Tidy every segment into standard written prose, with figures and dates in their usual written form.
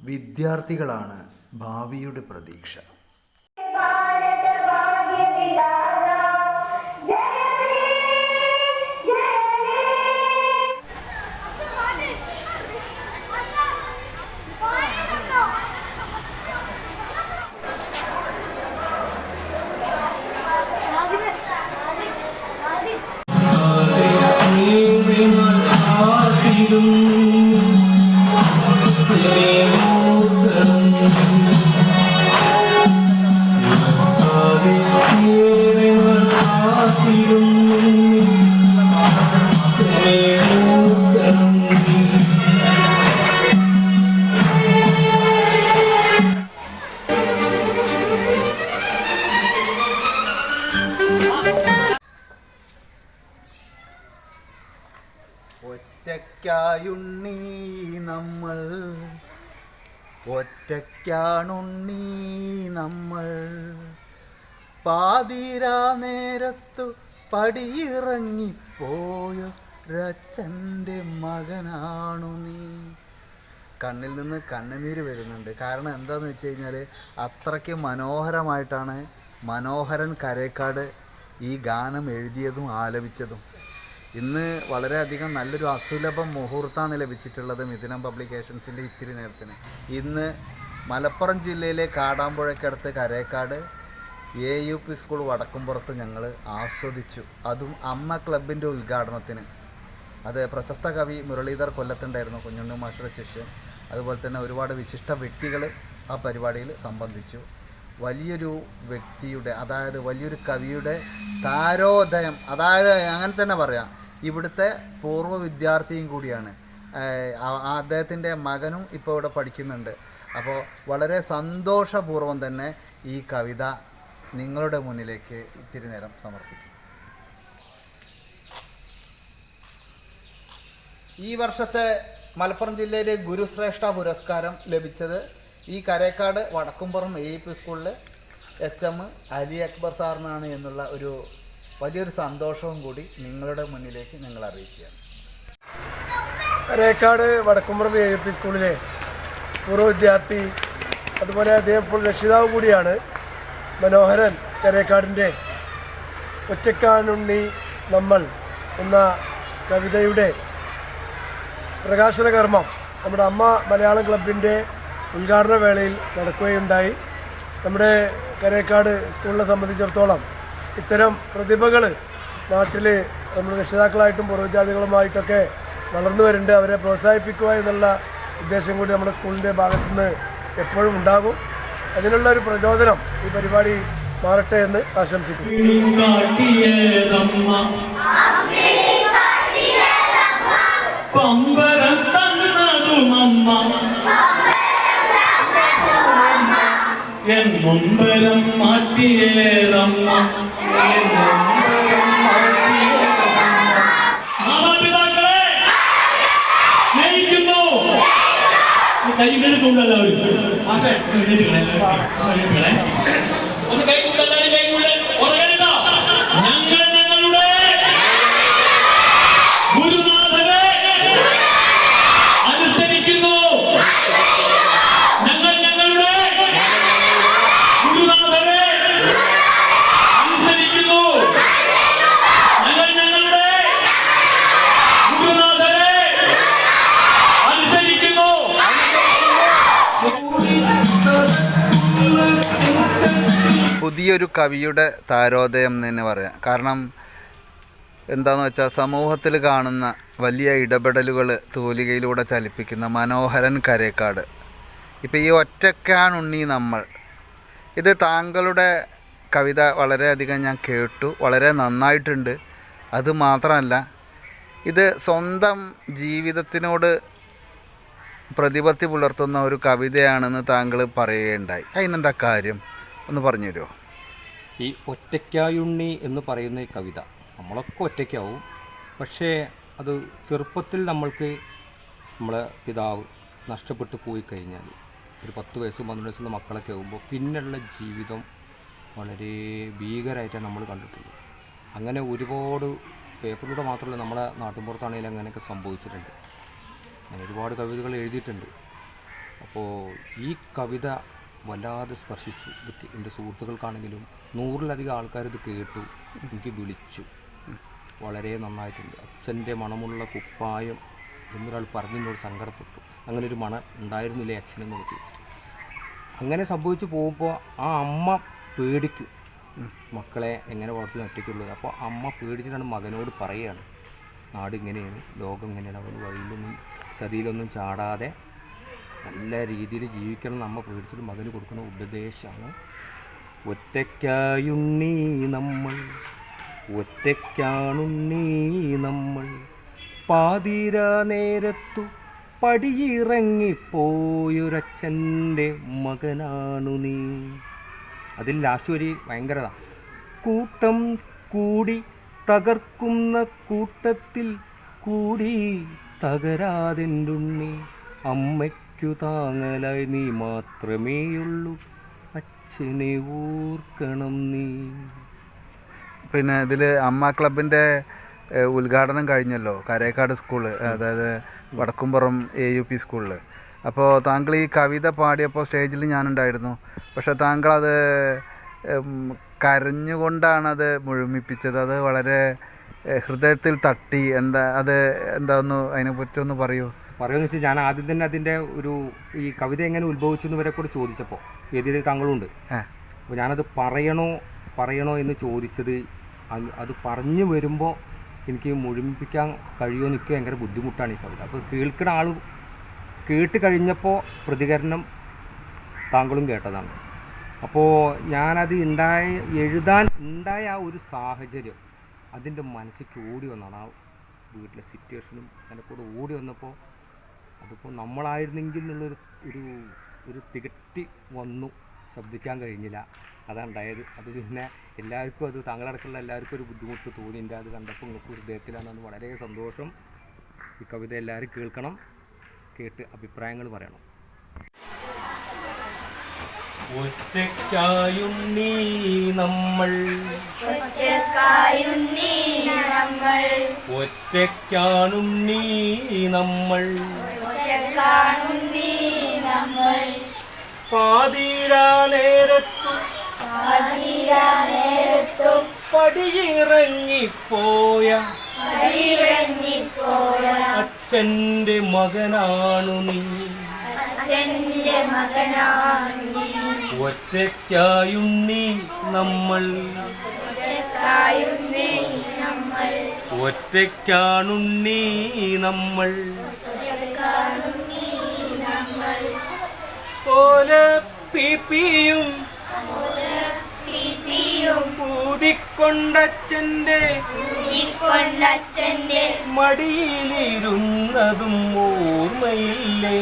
വിദ്യാർത്ഥികളാണ് ഭാവിയുടെ പ്രതീക്ഷ. ഒറ്റയ്ക്കായുണ്ണീ നമ്മൾ, ഒറ്റയ്ക്കാണുണ്ണീ നമ്മൾ, പാതിരാ നേരത്തു പടിയിറങ്ങിപ്പോയൊരച്ഛൻ്റെ മകനാണു നീ. കണ്ണിൽ നിന്ന് കണ്ണുനീര് വരുന്നുണ്ട്. കാരണം എന്താണെന്ന് വെച്ച് കഴിഞ്ഞാൽ അത്രയ്ക്ക് മനോഹരമായിട്ടാണ് മനോഹരൻ കരേക്കാട് ഈ ഗാനം എഴുതിയതും ആലപിച്ചതും. ഇന്ന് വളരെയധികം നല്ലൊരു അസുലഭം മുഹൂർത്തമാണ് ലഭിച്ചിട്ടുള്ളത് മിഥുനം പബ്ലിക്കേഷൻസിൻ്റെ ഇത്തിരി നേരത്തിന്. ഇന്ന് മലപ്പുറം ജില്ലയിലെ കാടാമ്പുഴക്കടുത്ത് കരേക്കാട് AUP സ്കൂൾ വടക്കുംപുറത്ത് ഞങ്ങൾ ആസ്വദിച്ചു. അതും അമ്മ ക്ലബിൻ്റെ ഉദ്ഘാടനത്തിന്. അത് പ്രശസ്ത കവി മുരളീധർ കൊല്ലത്തുണ്ടായിരുന്നു, കുഞ്ഞുണ്ണി മാഷയുടെ ശിഷ്യൻ. അതുപോലെ തന്നെ ഒരുപാട് വിശിഷ്ട വ്യക്തികൾ ആ പരിപാടിയിൽ സംബന്ധിച്ചു. വലിയൊരു വ്യക്തിയുടെ, അതായത് വലിയൊരു കവിയുടെ താരോദയം, അതായത് അങ്ങനെ തന്നെ പറയാം, ഇവിടുത്തെ പൂർവ്വ വിദ്യാർത്ഥിയും കൂടിയാണ്. അദ്ദേഹത്തിൻ്റെ മകനും ഇപ്പോൾ ഇവിടെ പഠിക്കുന്നുണ്ട്. അപ്പോൾ വളരെ സന്തോഷപൂർവ്വം തന്നെ ഈ കവിത നിങ്ങളുടെ മുന്നിലേക്ക് ഇത്തിരി നേരം സമർപ്പിക്കും. ഈ വർഷത്തെ മലപ്പുറം ജില്ലയിലെ ഗുരുശ്രേഷ്ഠ പുരസ്കാരം ലഭിച്ചത് ഈ കരേക്കാട് വടക്കുംപുറം AUP സ്കൂളിൽ HM അലി അക്ബർ സാറിനാണ് എന്നുള്ള ഒരു വലിയൊരു സന്തോഷവും കൂടി നിങ്ങളുടെ മുന്നിലേക്ക് ഞങ്ങൾ അറിയിക്കുകയാണ്. കരേക്കാട് വടക്കുംപുറം AUP സ്കൂളിലെ പൂർവ്വ വിദ്യാർത്ഥി, അതുപോലെ അദ്ദേഹം ഇപ്പോൾ രക്ഷിതാവ് കൂടിയാണ്. മനോഹരൻ കരേക്കാടിൻ്റെ ഒറ്റയ്ക്കാണുണ്ണി നമ്മൾ എന്ന കവിതയുടെ പ്രകാശന കർമ്മം നമ്മുടെ അമ്മ മലയാളം ക്ലബിൻ്റെ ഉദ്ഘാടന വേളയിൽ നടക്കുകയുണ്ടായി. നമ്മുടെ കരേക്കാട് സ്കൂളിനെ സംബന്ധിച്ചിടത്തോളം ഇത്തരം പ്രതിഭകൾ നാട്ടിൽ നമ്മുടെ രക്ഷിതാക്കളായിട്ടും പൂർവ്വവിദ്യാർത്ഥികളുമായിട്ടൊക്കെ വളർന്നു വരുന്നുണ്ട്. അവരെ പ്രോത്സാഹിപ്പിക്കുക എന്നുള്ള ഉദ്ദേശം കൂടി നമ്മുടെ സ്കൂളിൻ്റെ ഭാഗത്തുനിന്ന് എപ്പോഴും ഉണ്ടാകും. അതിനുള്ള ഒരു പ്രചോദനം ഈ പരിപാടി മാറട്ടെ എന്ന് ആശംസിക്കുന്നു. മുമ്പലം മാറ്റിയേറമ്മ, മാതാപിതാക്കളെ സ്നേഹിക്കുന്നു. കൈകൊണ്ടല്ലാവരും ഒന്ന് കൈകൊണ്ടല്ലാരും കൈകൊണ്ട് ഉറങ്ങരുത. ഞങ്ങൾ ഞങ്ങളുടെ ഗുരുനാഥനെ അനുസരിക്കുന്നു. ഞങ്ങൾ ഞങ്ങളുടെ ഗുരുനാഥനെ അനുസരിക്കുന്നു. ഞങ്ങൾ ഞങ്ങളുടെ ഗുരുനാഥനെ അനുസരിക്കുന്നു. പുതിയൊരു കവിയുടെ താരോദയം എന്ന് തന്നെ പറയാം. കാരണം എന്താണെന്ന് വെച്ചാൽ സമൂഹത്തിൽ കാണുന്ന വലിയ ഇടപെടലുകൾ തൂലികയിലൂടെ ചലിപ്പിക്കുന്ന മനോഹരൻ കരേക്കാട്. ഇപ്പോൾ ഈ ഒറ്റയ്ക്കാണുണ്ണി നമ്മൾ, ഇത് താങ്കളുടെ കവിത വളരെയധികം ഞാൻ കേട്ടു, വളരെ നന്നായിട്ടുണ്ട്. അതുമാത്രമല്ല, ഇത് സ്വന്തം ജീവിതത്തിനോട് പ്രതിപത്തി പുലർത്തുന്ന ഒരു കവിതയാണെന്ന് താങ്കൾ പറയുകയുണ്ടായി. അതിനെന്താ കാര്യം ഒന്ന് പറഞ്ഞു തരുമോ? ഈ ഒറ്റയ്ക്കായുണ്ണി എന്ന് പറയുന്ന ഈ കവിത, നമ്മളൊക്കെ ഒറ്റയ്ക്കാവും. പക്ഷേ അത് ചെറുപ്പത്തിൽ നമ്മൾക്ക് നമ്മളെ പിതാവ് നഷ്ടപ്പെട്ടു പോയി കഴിഞ്ഞാൽ, ഒരു 10 വയസ്സും 12 വയസ്സുള്ള മക്കളൊക്കെ ആകുമ്പോൾ പിന്നെയുള്ള ജീവിതം വളരെ ഭീകരമായിട്ടാണ് നമ്മൾ കണ്ടിട്ടുള്ളത്. അങ്ങനെ ഒരുപാട് പേപ്പറിലൂടെ മാത്രമല്ല, നമ്മുടെ നാട്ടിൻപുറത്താണെങ്കിലും അങ്ങനെയൊക്കെ സംഭവിച്ചിട്ടുണ്ട്. അങ്ങനെ ഒരുപാട് കവിതകൾ എഴുതിയിട്ടുണ്ട്. അപ്പോൾ ഈ കവിത വല്ലാതെ സ്പർശിച്ചു. ഇത് എൻ്റെ സുഹൃത്തുക്കൾക്കാണെങ്കിലും 100-ലധികം ആൾക്കാർ ഇത് കേട്ടു, എനിക്ക് വിളിച്ചു. വളരെ നന്നായിട്ടുണ്ട്. അച്ഛൻ്റെ മണമുള്ള കുപ്പായം എന്നൊരാൾ പറഞ്ഞതിനോട് സങ്കടപ്പെട്ടു. അങ്ങനെ ഒരു മണം ഉണ്ടായിരുന്നില്ലേ അച്ഛനെന്ന് ചോദിച്ചിട്ട്. അങ്ങനെ സംഭവിച്ചു പോകുമ്പോൾ ആ അമ്മ പേടിക്കും, മക്കളെ എങ്ങനെ വളർത്തുന്ന ഒറ്റയ്ക്കുള്ളത്. അപ്പോൾ അമ്മ പേടിച്ചിട്ടാണ് മകനോട് പറയുകയാണ്, നാട് ഇങ്ങനെയാണ്, ലോകം ഇങ്ങനെയാണ്, അവൻ വഴിയിലൊന്നും ചതിയിലൊന്നും ചാടാതെ നല്ല രീതിയിൽ ജീവിക്കണം എന്ന് അമ്മ പേടിച്ചിട്ട് മകന് കൊടുക്കുന്ന ഉപദേശമാണ്. ഒറ്റയ്ക്കായുണ്ണീ നമ്മൾ, ഒറ്റയ്ക്കാണുണ്ണീ നമ്മൾ, പാതിര നേരത്തു പടിയിറങ്ങിപ്പോയൊരച്ഛൻ്റെ മകനാണു നീ. അതിൽ ലാസ്റ്റ് വരി ഭയങ്കരത. കൂട്ടം കൂടി തകർക്കുന്ന കൂട്ടത്തിൽ കൂടി തകരാതെൻ്റുണ്ണി, അമ്മയ്ക്കു താങ്ങലായി നീ മാത്രമേയുള്ളൂ, അച്ഛനെ ഓർക്കണം നീ. പിന്നെ ഇതിൽ അമ്മ ക്ലബിൻ്റെ ഉദ്ഘാടനം കഴിഞ്ഞല്ലോ കരേക്കാട് സ്കൂള്, അതായത് വടക്കുംപുറം AUP സ്കൂളിൽ. അപ്പോൾ താങ്കൾ ഈ കവിത പാടിയപ്പോൾ സ്റ്റേജിൽ ഞാനുണ്ടായിരുന്നു. പക്ഷേ താങ്കളത് കരഞ്ഞുകൊണ്ടാണത് മുഴുമിപ്പിച്ചത്. അത് വളരെ ഹൃദയത്തിൽ തട്ടി. എന്താന്ന് അതിനെപ്പറ്റി ഒന്ന് പറയൂ. പറയുമെന്ന് വെച്ചാൽ ഞാൻ ആദ്യം തന്നെ അതിൻ്റെ ഈ കവിത എങ്ങനെ ഉത്ഭവിച്ചു എന്ന് വരെ കൂടെ ചോദിച്ചപ്പോൾ വേദിയിൽ താങ്കളുണ്ട്. അപ്പോൾ ഞാനത് പറയണോ എന്ന് ചോദിച്ചത്, അത് പറഞ്ഞു വരുമ്പോൾ എനിക്ക് മുഴുമിപ്പിക്കാൻ കഴിയുമോ എന്ന് എനിക്ക് ഭയങ്കര ബുദ്ധിമുട്ടാണ് ഈ കവിത. അപ്പോൾ കേൾക്കുന്ന ആൾ കേട്ട് കഴിഞ്ഞപ്പോൾ പ്രതികരണം താങ്കളും കേട്ടതാണ്. അപ്പോൾ ഞാനത് എഴുതാൻ ഉണ്ടായ ആ ഒരു സാഹചര്യം അതിൻ്റെ മനസ്സിലേക്ക് ഓടി വന്നതാണ്. ആ വീട്ടിലെ സിറ്റുവേഷനും എൻ്റെ കൂടെ ഓടി വന്നപ്പോൾ അതിപ്പോൾ നമ്മളായിരുന്നെങ്കിൽ എന്നുള്ളൊരു ഒരു തികട്ടി വന്നു. ശബ്ദിക്കാൻ കഴിഞ്ഞില്ല, അതാണ് ഉണ്ടായത്. അത് പിന്നെ എല്ലാവർക്കും അത് താങ്കളടക്കമുള്ള എല്ലാവർക്കും ഒരു ബുദ്ധിമുട്ട് തോന്നിയിട്ടുണ്ട്. അത് കണ്ടപ്പോൾ നിങ്ങൾക്ക് ഹൃദയത്തിലാണ്. അത് വളരെ സന്തോഷം. ഈ കവിത എല്ലാവരും കേൾക്കണം, കേട്ട് അഭിപ്രായങ്ങൾ പറയണം. ഒറ്റയ്ക്കായുണ്ണീ നമ്മൾ, ഒറ്റയ്ക്കാണുണ്ണീ നമ്മൾ, പാതിരാ നേരത്തു പടിയിറങ്ങിപ്പോയ അച്ഛൻ്റെ മകനാണു നീ, ഒറ്റയ്ക്കായുണ്ണീ നമ്മൾ, ഒറ്റയ്ക്കാണുണ്ണീ നമ്മൾ, ഓല പിപ്പിയും ൂതിക്കൊണ്ടച്ഛൻ്റെ മടിയിലിരുന്നതും ഓർമ്മയില്ലേ,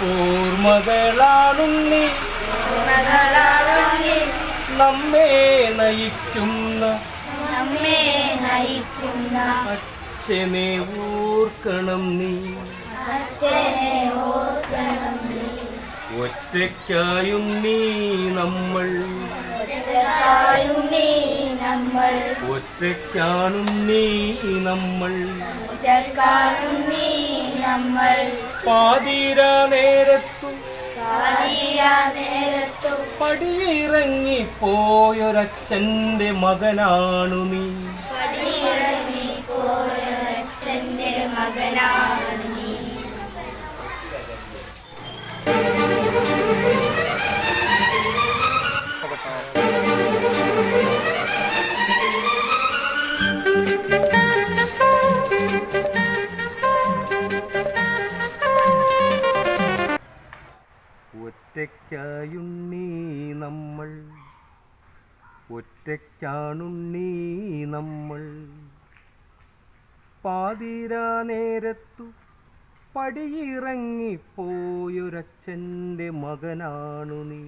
ഓർമ്മകളാണുണ്ണി നമ്മെ നയിക്കുന്ന അച്ഛനെ ഓർക്കണം നീ, ഒറ്റയ്ക്കായുണ്ണീ നമ്മൾ, ഒറ്റയ്ക്കാണുണ്ണീ നമ്മൾ, പാതിരാ നേരത്തു പടിയിറങ്ങിപ്പോയൊരച്ഛൻ്റെ മകനാണു നീ. ഒറ്റയ്ക്കായുണ്ണീ നമ്മൾ, ഒറ്റയ്ക്കാണുണ്ണീ നമ്മൾ, പാതിരാ നേരത്തു പടിയിറങ്ങിപ്പോയൊരച്ഛൻ്റെ മകനാണു നീ,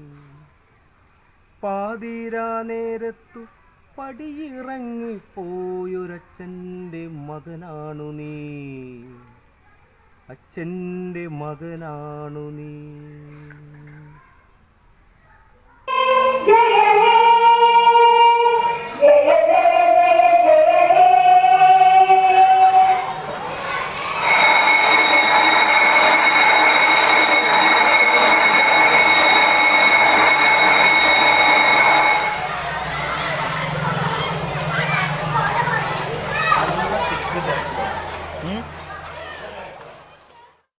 പാതിരാ നേരത്തു പടിയിറങ്ങിപ്പോയൊരച്ഛൻ്റെ മകനാണു നീ, അച്ഛൻ്റെ മകനാണു നീ. ജയ ജയ